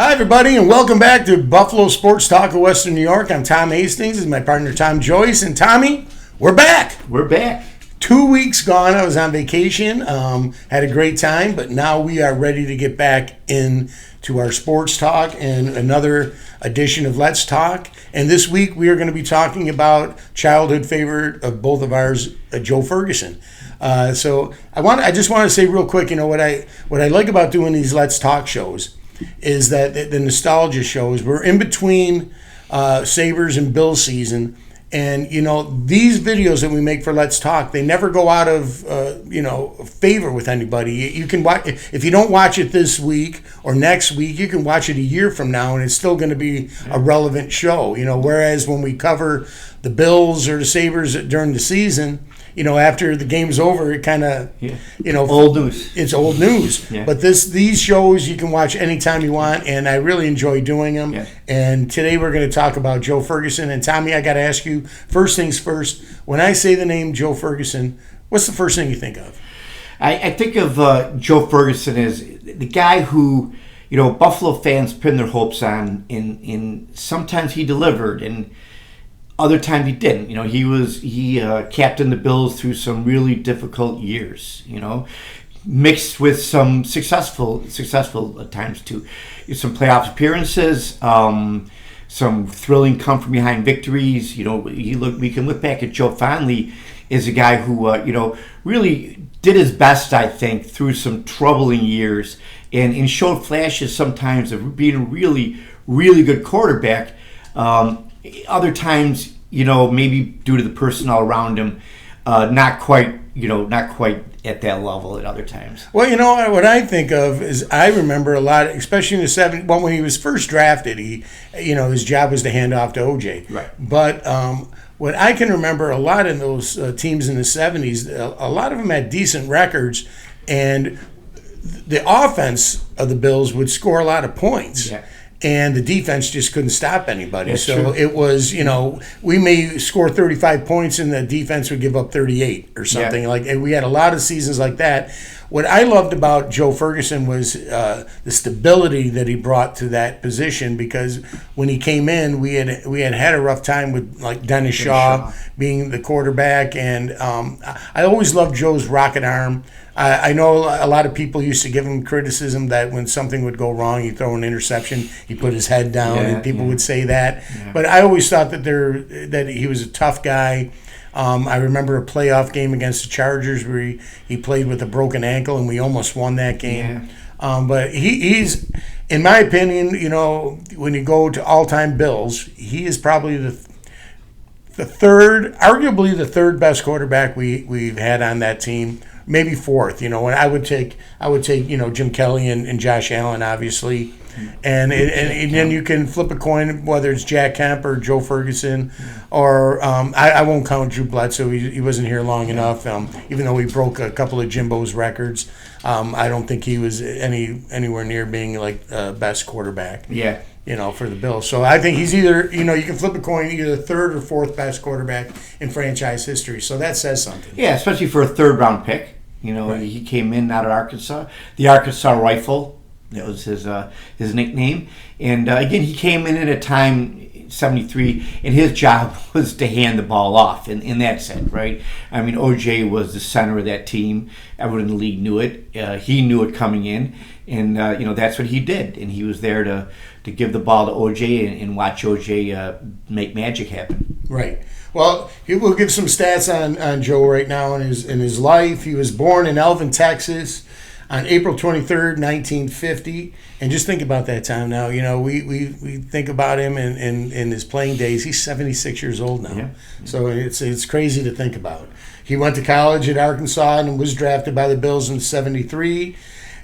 Hi, everybody, and welcome back to Buffalo Sports Talk of Western New York. I'm Tom Hastings. This is my partner, Tom Joyce. And Tommy, we're back. We're back. 2 weeks gone. I was on vacation. Had a great time, but now we are ready to get back into our sports talk and another edition of Let's Talk. And this week we are going to be talking about childhood favorite of both of ours, Joe Ferguson. So I just want to say real quick, what I like about doing these Let's Talk shows is that the nostalgia shows. We're in between Sabres and Bills season. And, these videos that we make for Let's Talk, they never go out of, favor with anybody. You can watch, if you don't watch it this week or next week, you can watch it a year from now and it's still going to be a relevant show. Whereas when we cover the Bills or the Sabres during the season, after the game's over, it kind of, old news. It's old news. Yeah. But these shows you can watch anytime you want, and I really enjoy doing them. Yeah. And today we're going to talk about Joe Ferguson. And Tommy, I got to ask you, first things first, when I say the name Joe Ferguson, what's the first thing you think of? I think of Joe Ferguson as the guy who, Buffalo fans pinned their hopes on, and sometimes he delivered, and other times he didn't. He captained the Bills through some really difficult years. Mixed with some successful at times too. Some playoff appearances, some thrilling come from behind victories. We can look back at Joe fondly as a guy who really did his best, I think, through some troubling years, and showed flashes sometimes of being a really, really good quarterback. Other times, maybe due to the personnel around him, not quite at that level at other times. Well, what I think of is I remember a lot, especially in the 70s, when he was first drafted, his job was to hand off to OJ. Right. But what I can remember a lot in those teams in the 70s, a lot of them had decent records, and the offense of the Bills would score a lot of points. Yeah. And the defense just couldn't stop anybody. That's so true. It was, we may score 35 points and the defense would give up 38 or something. Yeah. And we had a lot of seasons like that. What I loved about Joe Ferguson was the stability that he brought to that position, because when he came in, we had a rough time with like Dennis Shaw being the quarterback, and I always loved Joe's rocket arm. I know a lot of people used to give him criticism that when something would go wrong, he'd throw an interception, he'd put his head down, and people would say that. Yeah. But I always thought that he was a tough guy. I remember a playoff game against the Chargers where he played with a broken ankle, and we almost won that game. Yeah. But he's, in my opinion, when you go to all-time Bills, he is probably the arguably the third best quarterback we've had on that team. Maybe fourth, and I would take Jim Kelly and Josh Allen, obviously, and then you can flip a coin whether it's Jack Kemp or Joe Ferguson, or I won't count Drew Bledsoe. He wasn't here long enough, even though he broke a couple of Jimbo's records. I don't think he was anywhere near being like best quarterback. Yeah. For the Bills. So I think he's either, you can flip a coin, either the third or fourth best quarterback in franchise history. So that says something. Yeah, especially for a third-round pick. Right. He came in out of Arkansas. The Arkansas Rifle, that was his nickname. And again, he came in at a time, 73, and his job was to hand the ball off, and that's it, right? I mean, OJ was the center of that team. Everyone in the league knew it. He knew it coming in, and that's what he did. And he was there to give the ball to OJ and watch OJ make magic happen. Right. Well, we'll give some stats on Joe right now in his life. He was born in Elvin, Texas, on April 23rd, 1950. And just think about that time now. We think about him in his playing days. He's 76 years old now. Yeah. So it's crazy to think about. He went to college at Arkansas and was drafted by the Bills in 73.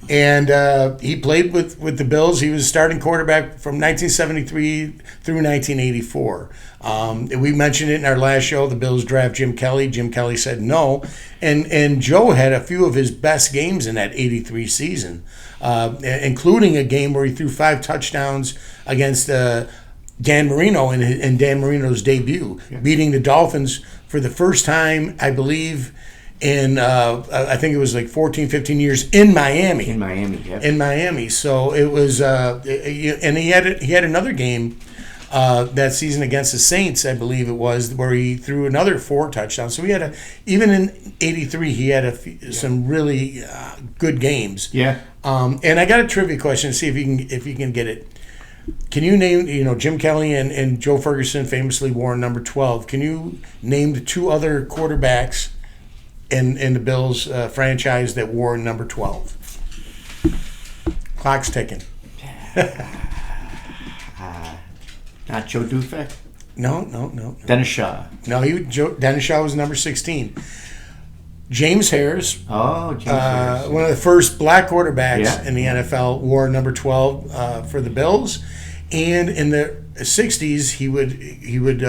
And he played with the Bills. He was a starting quarterback from 1973 through 1984. We mentioned it in our last show. The Bills draft Jim Kelly. Jim Kelly said no. And Joe had a few of his best games in that 83 season, including a game where he threw 5 touchdowns against Dan Marino in Dan Marino's debut, beating the Dolphins for the first time, I believe, in I think it was like 14, 15 years in Miami. In Miami, yeah. In Miami. So it was, and he had another game that season against the Saints, I believe it was, where he threw another 4 touchdowns. So he had even in '83, he had some really good games. Yeah. And I got a trivia question to see if you can get it. Can you name, Jim Kelly and Joe Ferguson famously wore number 12. Can you name the 2 other quarterbacks in the Bills franchise that wore number 12? Clock's ticking. Not Joe Dufek? No. Dennis Shaw. No, Dennis Shaw was number 16. James Harris, Oh, James Harris. one of the first black quarterbacks in the Yeah. NFL, wore number 12 for the Bills. And in the 60s, he would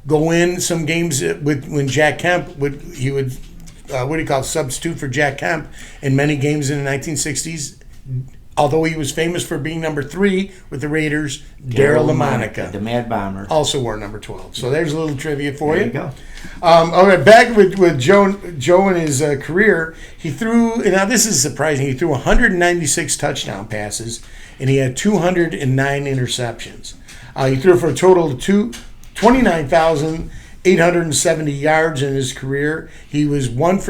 go in some games when Jack Kemp he would substitute for Jack Kemp in many games in the 1960s. Although he was famous for being number 3 with the Raiders, Darryl LaMonica, the Mad Bomber, also wore number 12. So there's a little trivia for you. There you go. All right, back with Joe in his career, he threw. Now this is surprising. He threw 196 touchdown passes, and he had 209 interceptions. He threw for a total of 29,870 yards in his career. He was 1 in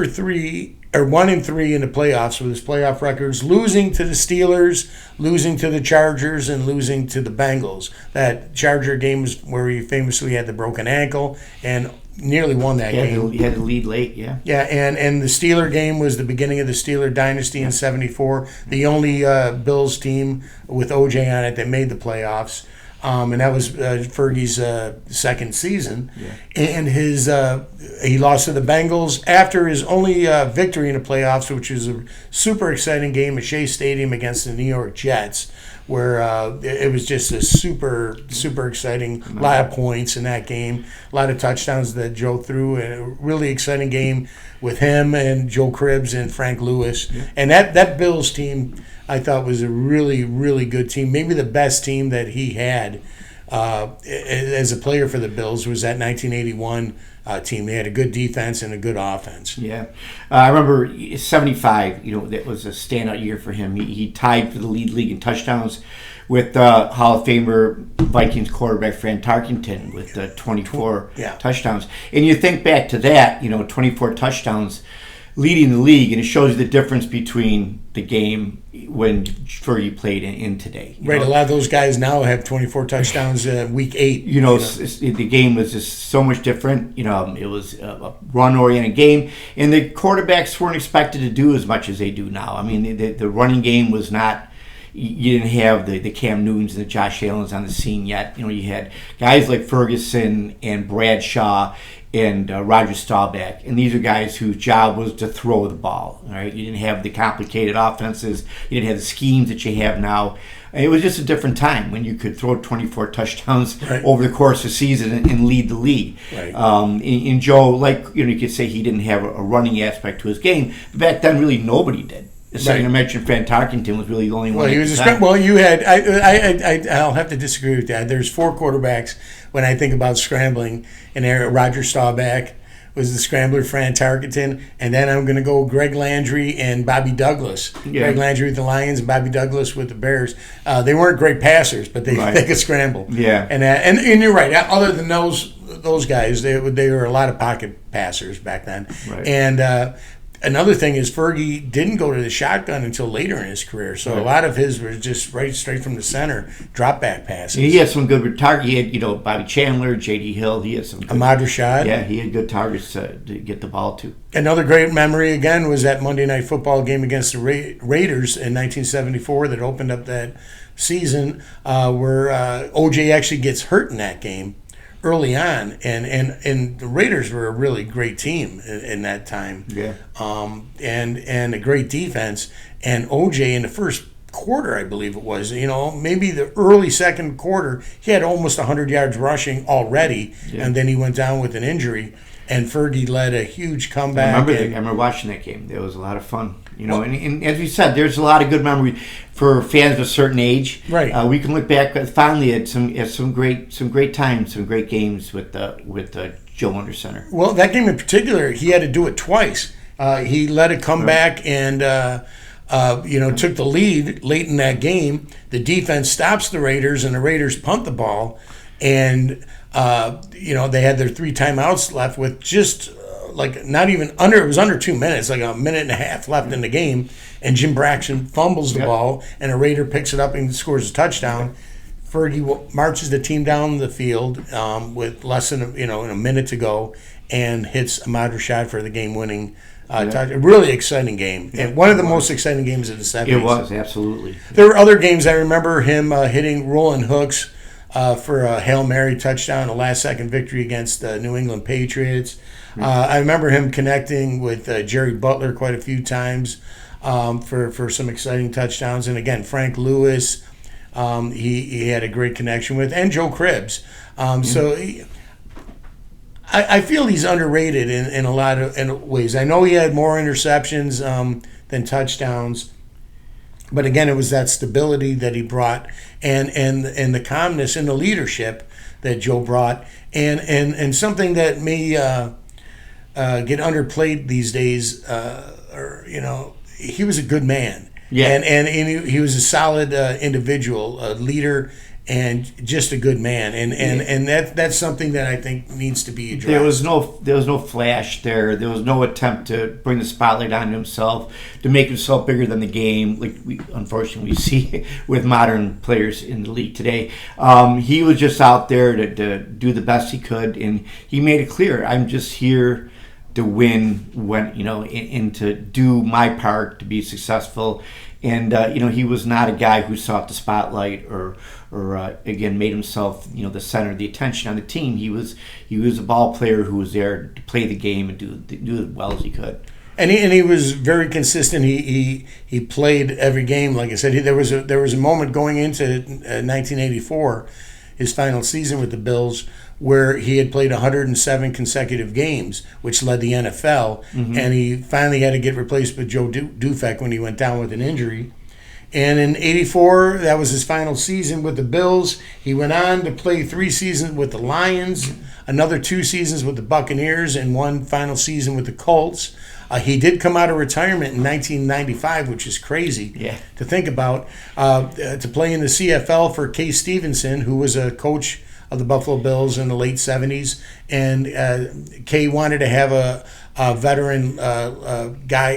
3 in the playoffs with his playoff records, losing to the Steelers, losing to the Chargers, and losing to the Bengals. That Charger game was where he famously had the broken ankle and nearly won that game. He had the lead late, yeah. Yeah, and the Steeler game was the beginning of the Steeler dynasty in '74. The only Bills team with O.J. on it that made the playoffs. And that was Fergie's second season. Yeah. And he lost to the Bengals after his only victory in the playoffs, which was a super exciting game at Shea Stadium against the New York Jets, where it was just a super, super exciting, lot of points in that game, a lot of touchdowns that Joe threw, and a really exciting game with him and Joe Cribbs and Frank Lewis. Yeah. And that Bills team, I thought, was a really, really good team. Maybe the best team that he had as a player for the Bills was that 1981 team. They had a good defense and a good offense. Yeah. I remember 75, that was a standout year for him. He tied for the lead league in touchdowns with Hall of Famer Vikings quarterback Fran Tarkenton with 24 touchdowns. And you think back to that, 24 touchdowns leading the league, and it shows you the difference between the game when Fergie played in today. Right, a lot of those guys now have 24 touchdowns week 8. The game was just so much different. It was a run-oriented game, and the quarterbacks weren't expected to do as much as they do now. I mean, the running game was not. You didn't have the Cam Newtons and the Josh Allens on the scene yet. You had guys like Ferguson and Bradshaw and Roger Staubach, and these are guys whose job was to throw the ball. Right? You didn't have the complicated offenses. You didn't have the schemes that you have now. And it was just a different time when you could throw 24 touchdowns over the course of the season and lead the league. Right. In Joe, you could say he didn't have a running aspect to his game. But back then, really nobody did. The second I mentioned, Fran Tarkenton was really the only one. Well, he was you had. I'll have to disagree with that. There's 4 quarterbacks when I think about scrambling, and Roger Staubach was the scrambler, Fran Tarkenton, and then I'm going to go Greg Landry and Bobby Douglas. Yeah. Greg Landry with the Lions and Bobby Douglas with the Bears. They weren't great passers, but they could scramble. Yeah, and you're right. Other than those guys, they were a lot of pocket passers back then. Right. And another thing is Fergie didn't go to the shotgun until later in his career, so a lot of his was just straight from the center, drop back passes. He had some good targets. He had Bobby Chandler, J.D. Hill. He had some good, Ahmad Rashad. Yeah, he had good targets to get the ball to. Another great memory again was that Monday Night Football game against the Raiders in 1974 that opened up that season, where O.J. actually gets hurt in that game early on, and the Raiders were a really great team in that time. Yeah. And a great defense. And OJ in the first quarter, I believe it was, maybe the early second quarter, he had almost 100 yards rushing already, and then he went down with an injury. And Fergie led a huge comeback. I remember watching that game. It was a lot of fun. And as we said, there's a lot of good memory for fans of a certain age. Right. We can look back finally at some great times, some great games with Joe Under Center. Well, that game in particular, he had to do it twice. He led a comeback and took the lead late in that game. The defense stops the Raiders, and the Raiders punt the ball, and they had their 3 timeouts left with just not even under. It was under 2 minutes, like a minute and a half left in the game, and Jim Braxton fumbles the ball, and a Raider picks it up and scores a touchdown. Fergie marches the team down the field with less than a minute to go, and hits Ahmad Rashad for the game-winning touchdown. A really exciting game, and one of the most exciting games of the 70s. It was, absolutely. There were other games. I remember him hitting rolling hooks for a Hail Mary touchdown, a last-second victory against the New England Patriots. I remember him connecting with Jerry Butler quite a few times for some exciting touchdowns. And again, Frank Lewis, he had a great connection with, and Joe Cribbs. So I feel he's underrated in a lot of ways. I know he had more interceptions than touchdowns, but again, it was that stability that he brought, and the calmness and the leadership that Joe brought, and something that may get underplayed these days. He was a good man. Yeah, and he was a solid individual, a leader, and just a good man, and that's something that I think needs to be addressed. There was no flash there. There was no attempt to bring the spotlight on himself, to make himself bigger than the game, like we unfortunately see with modern players in the league today. He was just out there to do the best he could, and he made it clear, I'm just here to win, and to do my part to be successful. And he was not a guy who sought the spotlight or again made himself the center of the attention on the team. He was a ball player who was there to play the game and do as well as he could. And he was very consistent. He played every game. Like I said, there was a moment going into 1984, his final season with the Bills, where he had played 107 consecutive games, which led the NFL, and he finally had to get replaced with Joe Dufek when he went down with an injury. And in 84, that was his final season with the Bills. He went on to play 3 seasons with the Lions, another 2 seasons with the Buccaneers, and 1 final season with the Colts. He did come out of retirement in 1995, which is crazy to think about, to play in the CFL for Kay Stevenson, who was a coach of the Buffalo Bills in the late 70s. And Kay wanted to have a veteran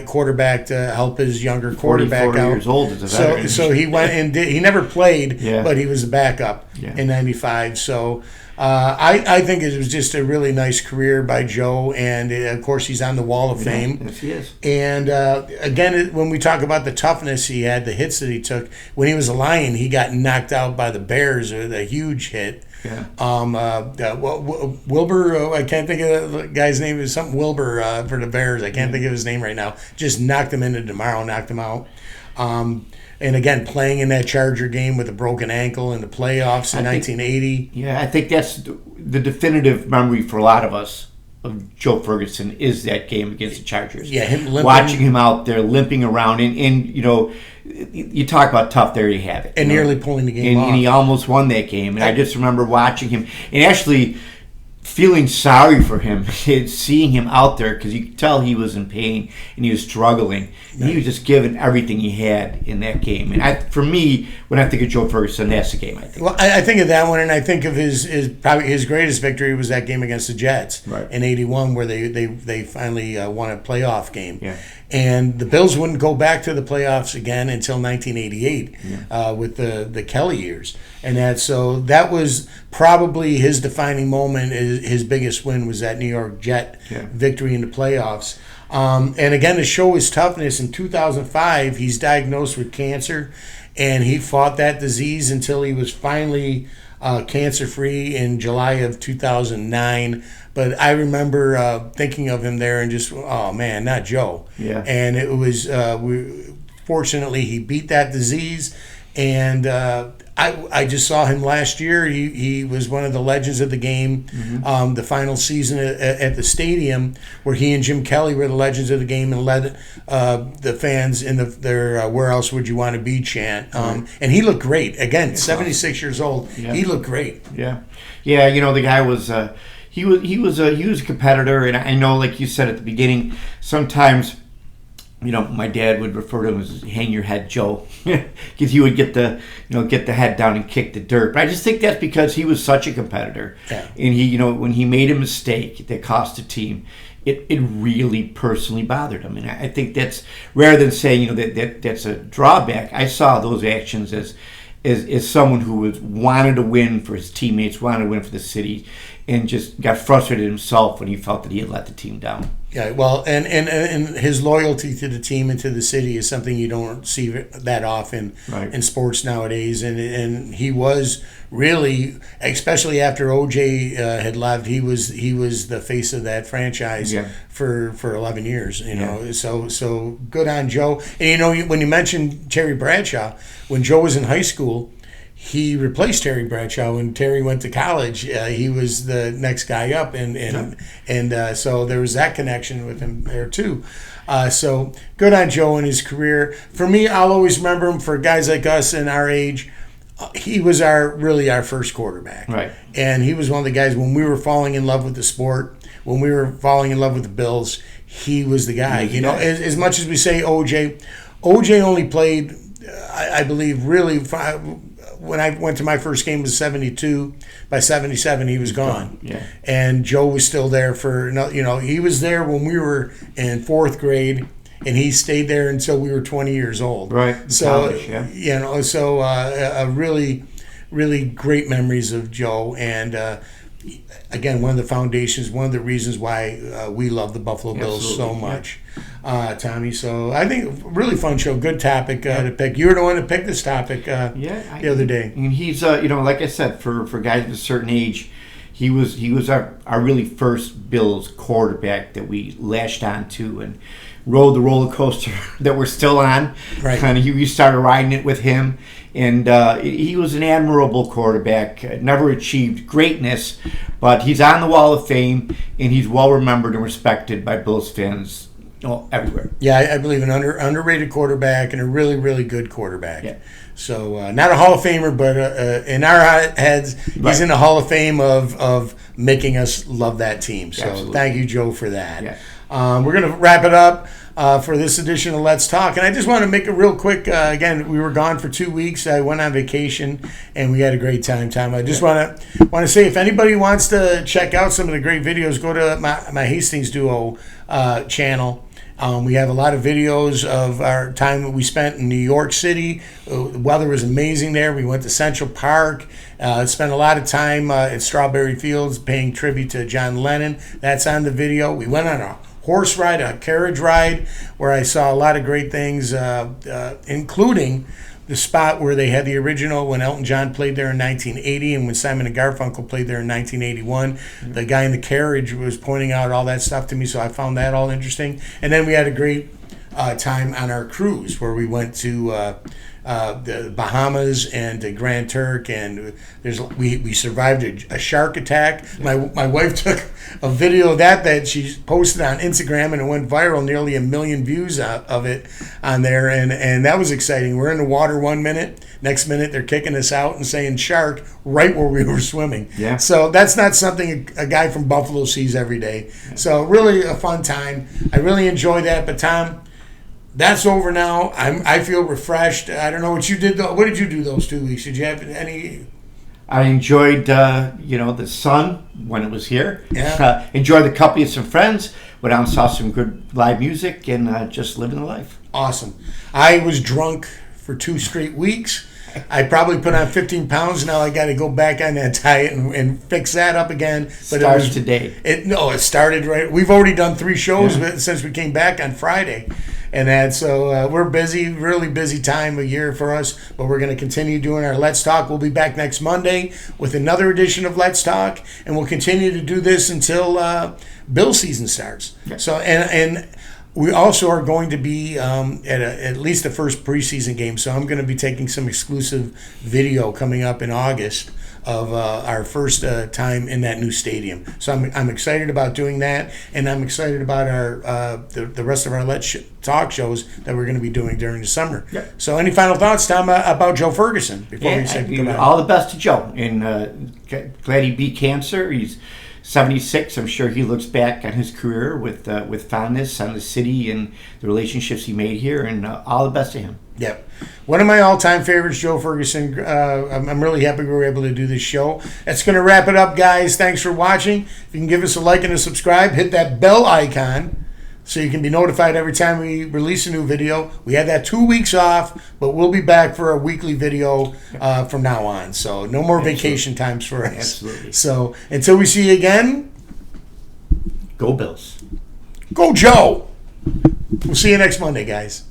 quarterback to help his younger quarterback 44 out. Years old as a veteran. So he went and he never played, but he was a backup in 95. So I think it was just a really nice career by Joe, and of course he's on the Wall of Fame. Yes, he is. And again, when we talk about the toughness he had, the hits that he took, when he was a Lion, he got knocked out by the Bears with a huge hit. Yeah. Wilbur, I can't think of the guy's name. Is something Wilbur for the Bears. I can't think of his name right now. Just knocked him into tomorrow, knocked him out. And again, playing in that Charger game with a broken ankle in the playoffs in 1980. Yeah, I think that's the definitive memory for a lot of us of Joe Ferguson is that game against the Chargers. Yeah, him limping. Watching him out there limping around, and you talk about tough, there you have it. And nearly pulling the game off. And he almost won that game. And I just remember watching him and actually feeling sorry for him, seeing him out there, because you could tell he was in pain and he was struggling. And he was just giving everything he had in that game. And for me, when I think of Joe Ferguson, that's the game I think. Well, I think of that one, and I think of probably his greatest victory was that game against the Jets in '81, where they finally won a playoff game. Yeah. And the Bills wouldn't go back to the playoffs again until 1988 with the Kelly years. And that was probably his defining moment. His biggest win was that New York Jet victory in the playoffs. And again, to show his toughness, in 2005, he's diagnosed with cancer, and he fought that disease until he was finally cancer-free in July of 2009. But I remember thinking of him there and just, oh man, not Joe. Yeah. And it was, fortunately, he beat that disease. And I just saw him last year. He was one of the legends of the game. The final season at the stadium, where he and Jim Kelly were the legends of the game and led the fans in their "Where else would you want to be" chant. And he looked great. Again, 76 years old. Yeah. He looked great. Yeah. The guy was. he was a competitor, and I know, like you said at the beginning, sometimes, my dad would refer to him as "hang your head, Joe," because he would get the head down and kick the dirt. But I just think that's because he was such a competitor, and he, when he made a mistake that cost the team, it really personally bothered him. And I think that's, rather than saying that's a drawback, I saw those actions as someone who wanted to win for his teammates, wanted to win for the city, and just got frustrated himself when he felt that he had let the team down. Yeah, well, and his loyalty to the team and to the city is something you don't see that often in sports nowadays. And he was really, especially after OJ had left, he was the face of that franchise for 11 years. So good on Joe. And when you mentioned Terry Bradshaw, when Joe was in high school, he replaced Terry Bradshaw when Terry went to college. He was the next guy up, and so there was that connection with him there too. So good on Joe and his career. For me, I'll always remember him. For guys like us in our age, he was our first quarterback, right? And he was one of the guys when we were falling in love with the sport, when we were falling in love with the Bills. He was the guy. As much as we say OJ only played, I believe, really. When I went to my first game was 72. By 77, he was gone. Yeah. And Joe was still there he was there when we were in fourth grade, and he stayed there until we were 20 years old. Right. So, college, really, really great memories of Joe. And again, one of the foundations, one of the reasons why we love the Buffalo Bills so much. Tommy, so I think really fun show, good topic to pick. You were the one to pick this topic the other day. And he's like I said, for guys of a certain age, he was our really first Bills quarterback that we lashed onto and rode the roller coaster that we're still on. Right. Kind of, we started riding it with him, and he was an admirable quarterback. Never achieved greatness, but he's on the Wall of Fame, and he's well remembered and respected by Bills fans everywhere. Yeah, I believe an underrated quarterback and a really, really good quarterback. Yeah. So not a Hall of Famer, but in our heads, he's in the Hall of Fame of making us love that team. So Absolutely. Thank you, Joe, for that. Yeah. We're going to wrap it up for this edition of Let's Talk. And I just want to make it real quick. Again, we were gone for 2 weeks. I went on vacation, and we had a great time. I just want to say, if anybody wants to check out some of the great videos, go to my Hastings Duo channel. We have a lot of videos of our time that we spent in New York City. The weather was amazing there. We went to Central Park, spent a lot of time at Strawberry Fields paying tribute to John Lennon. That's on the video. We went on a horse ride, a carriage ride, where I saw a lot of great things, including the spot where they had the original when Elton John played there in 1980 and when Simon and Garfunkel played there in 1981. The guy in the carriage was pointing out all that stuff to me, so I found that all interesting. And then we had a great time on our cruise where we went to the Bahamas and to Grand Turk, and we survived a shark attack. My wife took a video of that she posted on Instagram, and it went viral, nearly 1 million views of it on there, and that was exciting. We're in the water 1 minute, next minute they're kicking us out and saying shark right where we were swimming. Yeah. So that's not something a guy from Buffalo sees every day. So really a fun time. I really enjoyed that. But Tom, that's over now. I feel refreshed. I don't know what you did. What did you do those 2 weeks? Did you have any? I enjoyed, the sun when it was here. Yeah. Enjoyed the company of some friends. Went out and saw some good live music and just living the life. Awesome. I was drunk for 2 straight weeks. I probably put on 15 pounds. Now I got to go back on that diet and fix that up again. But Started today. It started right. We've already done 3 shows since we came back on Friday. And that, so we're busy, really busy time of year for us, but we're going to continue doing our Let's Talk. We'll be back next Monday with another edition of Let's Talk, and we'll continue to do this until Bill season starts. Yeah. So, and we also are going to be at least the first preseason game, so I'm going to be taking some exclusive video coming up in August of our first time in that new stadium. So I'm excited about doing that, and I'm excited about our the rest of our Let's Talk shows that we're going to be doing during the summer. Yeah. So any final thoughts, Tom, about Joe Ferguson before we say goodbye? All the best to Joe, and glad he beat cancer. He's 76. I'm sure he looks back on his career with fondness on the city and the relationships he made here, and all the best to him. Yep. One of my all-time favorites, Joe Ferguson. I'm really happy we were able to do this show. That's going to wrap it up, guys. Thanks for watching. If you can give us a like and a subscribe, hit that bell icon so you can be notified every time we release a new video. We had that 2 weeks off, but we'll be back for a weekly video from now on. So no more vacation times for us. Absolutely. So until we see you again, go Bills. go Joe. We'll see you next Monday, guys.